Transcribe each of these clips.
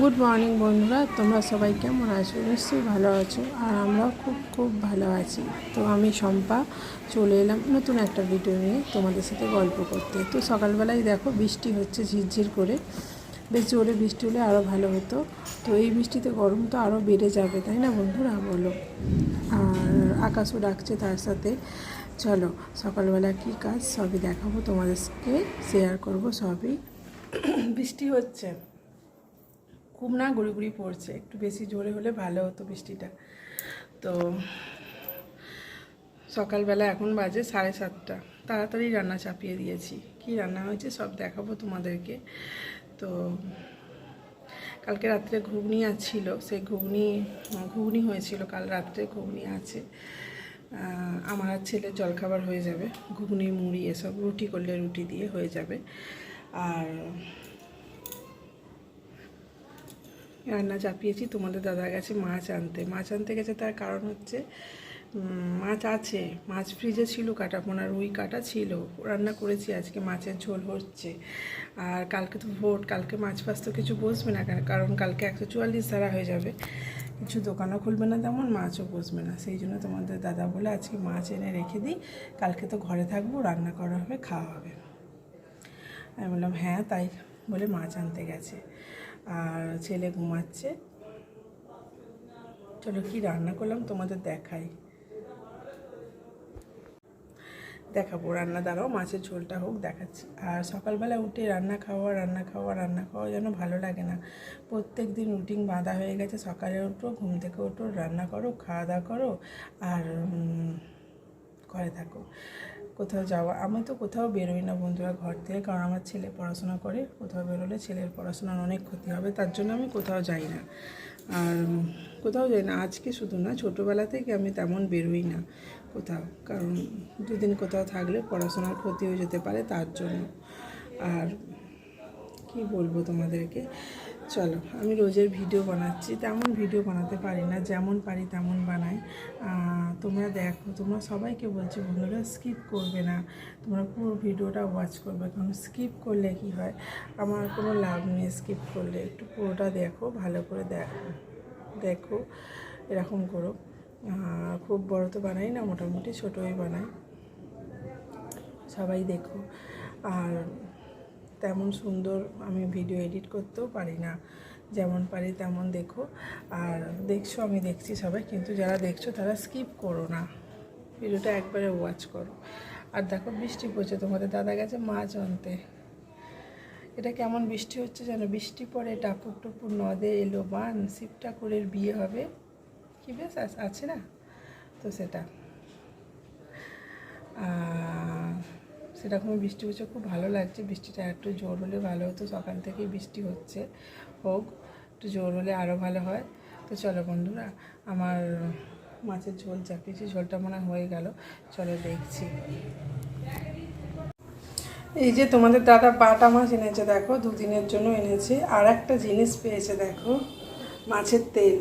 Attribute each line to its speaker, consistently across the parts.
Speaker 1: Good morning বন্ধুরা, তোমরা সবাই কেমন আছো? নিশ্চয়ই ভালো আছো। আর আমরাও খুব খুব ভালো আছি। তো আমি শম্পা চলে এলাম নতুন একটা ভিডিও নিয়ে তোমাদের সাথে গল্প করতে। তো সকালবেলায় দেখো বৃষ্টি হচ্ছে ঝিরঝির করে, বেশ জোরে বৃষ্টি হলে আরও ভালো হতো। তো এই বৃষ্টিতে গরম তো আরও বেড়ে যাবে, তাই না বন্ধুরা বলো? আর আকাশও ডাকছে তার সাথে। চলো সকালবেলা কী কাজ সবই দেখাবো তোমাদেরকে, শেয়ার করব সবই। বৃষ্টি হচ্ছে, খুব না, গুড়ি গুড়ি পড়ছে, একটু বেশি জোরে হলে ভালো হতো বৃষ্টিটা। তো সকালবেলা এখন বাজে 7:30, তাড়াতাড়ি রান্না চাপিয়ে দিয়েছি। কি রান্না হয়েছে সব দেখাবো তোমাদেরকে। তো কালকে রাত্রে ঘুগনি ছিল, সেই ঘুগনি হয়েছিল কাল রাত্রে, ঘুগনি আছে। আমার আর ছেলের জলখাবার হয়ে যাবে, ঘুগনি মুড়ি এসব, রুটি করলে রুটি দিয়ে হয়ে যাবে। আর রান্না চাপিয়েছি, তোমাদের দাদা গেছে মাছ আনতে গেছে। তার কারণ হচ্ছে মাছ আছে, মাছ ফ্রিজে ছিল, কাটাপোনা রুই কাটা ছিল, রান্না করেছি, আজকে মাছের ঝোল হচ্ছে। আর কালকে তো ভোট, কালকে মাছ ফাছ তো কিছু বসবে না, কারণ কালকে 144 ধারা হয়ে যাবে, কিছু দোকানও খুলবে না, তেমন মাছও বসবে না। সেই জন্য তোমাদের দাদা বলে আজকে মাছ এনে রেখে দিই, কালকে তো ঘরে থাকবো, রান্না করা হবে, খাওয়া হবে। আমি বললাম হ্যাঁ, তাই বলে মাছ আনতে গেছে। আর ছেলে ঘুমাচ্ছে। চলো কি রান্না করলাম তোমাদের দেখাবো, রান্না দ্বারাও মাছের ঝোলটা হোক দেখাচ্ছি। আর সকালবেলা উঠে রান্না খাওয়া যেন ভালো লাগে না। প্রত্যেক দিন রুটিন বাঁধা হয়ে গেছে, সকালে ওঠো, ঘুম থেকে ওঠো, রান্না করো, খাওয়া দাওয়া করো, আর ঘরে থাকো। কোথাও যাওয়া, আমি তো কোথাও বেরোই না বন্ধুরা ঘর থেকে, কারণ আমার ছেলে পড়াশোনা করে, কোথাও বেরোলে ছেলের পড়াশোনার অনেক ক্ষতি হবে, তার জন্য আমি কোথাও যাই না। আর কোথাও যাই না, আজকে শুধু না, ছোটোবেলা থেকে আমি তেমন বেরোই না কোথাও, কারণ দুদিন কোথাও থাকলে পড়াশোনার ক্ষতি হয়ে যেতে পারে, তার জন্য। আর কি বলবো তোমাদেরকে, চলো আমি রোজের ভিডিও বানাচ্ছি, তেমন ভিডিও বানাতে পারি না, যেমন পারি তেমন বানাই। তোমরা দেখো, তোমরা সবাইকে বলছি বন্ধুরা স্কিপ করবে না, তোমরা পুরো ভিডিওটা ওয়াচ করবে, কারণ স্কিপ করলে কি হয়, আমার কোনো লাভ নেই স্কিপ করলে। একটু পুরোটা দেখো, ভালো করে দেখো, এরকম করো। খুব বড় তো বানাই না, মোটামুটি ছোটোই বানাই, সবাই দেখো। আর তেমন সুন্দর আমি ভিডিও এডিট করতেও পারি না, যেমন পারি তেমন দেখো। আর দেখছো, আমি দেখছি সবাই, কিন্তু যারা দেখছো তারা স্কিপ করো না, ভিডিওটা একবারে ওয়াচ করো। আর দেখো বৃষ্টি পড়ছে, তোমাদের দাদা গেছে মাছ আনতে। এটা কেমন বৃষ্টি হচ্ছে যেন, বৃষ্টি পড়ে টাপুর টুপুর, নদে এলো বান, শিব ঠাকুরের বিয়ে হবে, কি বেশ আছে না? তো সেরকম বৃষ্টি হচ্ছে, খুব ভালো লাগছে। বৃষ্টিটা একটু জোর হলে ভালো হতো, সকাল থেকেই বৃষ্টি হচ্ছে, হোক একটু জোর হলে আরও ভালো হয়। তো চলো বন্ধুরা, আমার মাছের ঝোল চাপিয়েছি, ঝোলটা মনে হয়ে গেল, চলো দেখছি। এই যে তোমাদের দাদা বাটা মাছ এনেছে, দেখো 2 দিনের জন্য এনেছে। আর একটা জিনিস পেয়েছে, দেখো মাছের তেল,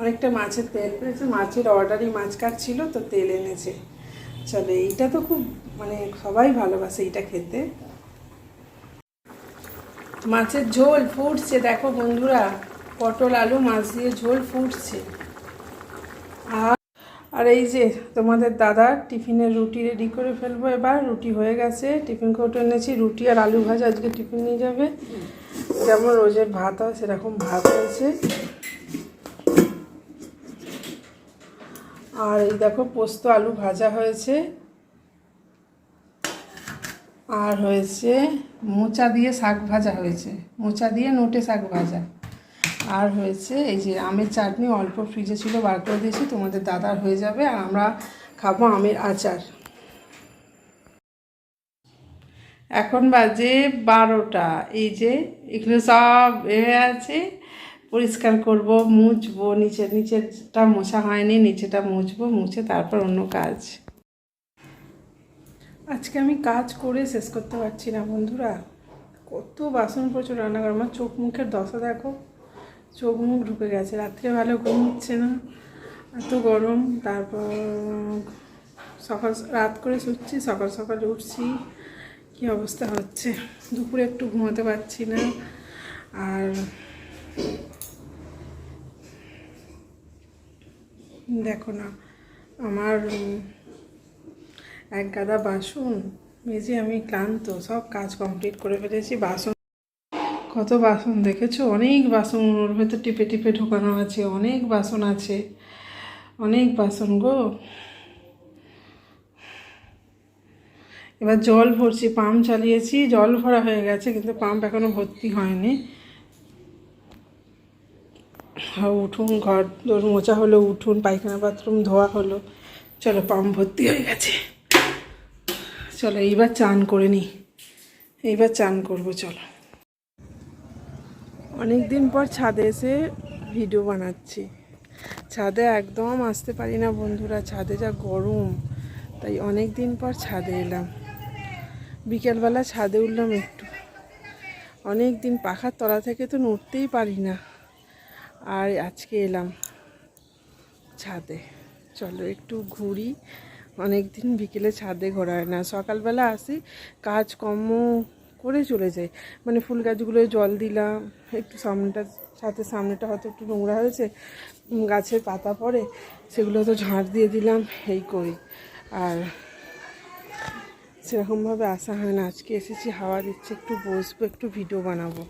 Speaker 1: অনেকটা মাছের তেল পেয়েছে, মাছের অর্ডারই মাছ কাটছিল তো তেল এনেছে। চলো, এইটা তো খুব মানে সবাই ভালোবাসে এইটা খেতে। মাছের ঝোল ফুটছে দেখো বন্ধুরা, পটল আলু মাছ দিয়ে ঝোল ফুটছে। আর এই যে তোমাদের দাদা টিফিনের রুটি রেডি করে ফেলবো, এবার রুটি হয়ে গেছে, টিফিন কৌটো এনেছি, রুটি আর আলু ভাজা আজকে টিফিন নিয়ে যাবে। যেমন রোজের ভাত হয় সেরকম ভাত হয়েছে। আর এই দেখো পোস্ত আলু ভাজা হয়েছে, আর হয়েছে মোচা দিয়ে শাক ভাজা হয়েছে, মোচা দিয়ে নোটে শাক ভাজা। আর হয়েছে এই যে আমের চাটনি, অল্প ফ্রিজে ছিল বার করে দিয়েছি, তোমাদের দাদার হয়ে যাবে, আর আমরা খাবো আমের আচার। এখন বাজে 12টা, এই যে এগুলো সব আছে, পরিষ্কার করব, মুছবো, নিচেরটা মোছা হয়নি, নিচেটা মুছবো, মুছে তারপর অন্য কাজ। আজকে আমি কাজ করে শেষ করতে পারছি না বন্ধুরা, কত বাসন প্রচুর রান্নাঘর, আমার চোখ মুখের দশা দেখো, চোখ মুখ ঢুকে গেছে, রাত্রে ভালো ঘুম হচ্ছে না, এত গরম। তারপর রাত করে শুচ্ছি, সকাল সকাল উঠছি, কি অবস্থা হচ্ছে, দুপুরে একটু ঘুমাতে পারছি না। আর দেখো না আমার এক গাদা বাসন মেজে আমি ক্লান্ত, সব কাজ কমপ্লিট করে ফেলেছি। বাসন কত বাসন দেখেছো, অনেক বাসন ওর ভেতর টিপে টিপে ঢোকানো আছে, অনেক বাসন আছে, অনেক বাসন গো। এবার জল ভরছি, পাম্প চালিয়েছি, জল ভরা হয়ে গেছে কিন্তু পাম্প এখনো ভর্তি হয়নি। আর উঠুন ঘর দোর মোছা হলো, উঠুন পায়খানা বাথরুম ধোয়া হলো, চলো পাম্প ভর্তি হয়ে গেছে। চলো এইবার চান করে নিই, এইবার চান করবো। চলো, অনেক দিন পর ছাদে এসে ভিডিও বানাচ্ছি। ছাদে একদম আসতে পারি না বন্ধুরা, ছাদে যা গরম, তাই অনেক দিন পর ছাদে এলাম। বিকেলবেলা ছাদে উঠলাম একটু, অনেক দিন পাখার তলা থেকে তো নড়তেই পারি না, আর আজকে এলাম ছাদে। চলো একটু ঘুরি, অনেক দিন বিকেলে ছাদে ঘোরা হয় না। সকালবেলা আসি, কাজকর্ম করে চলে যাই, মানে ফুল গাছগুলোয় জল দিলাম, একটু ছাদের সামনেটা হয়তো একটু নোংরা হয়েছে, গাছের পাতা পড়ে সেগুলো তো ঝাঁট দিয়ে দিলাম, এই করি। আর সেরকমভাবে আসা হয় না। আজকে এসেছি, হাওয়া দিচ্ছে, একটু বসবো, একটু ভিডিও বানাবো।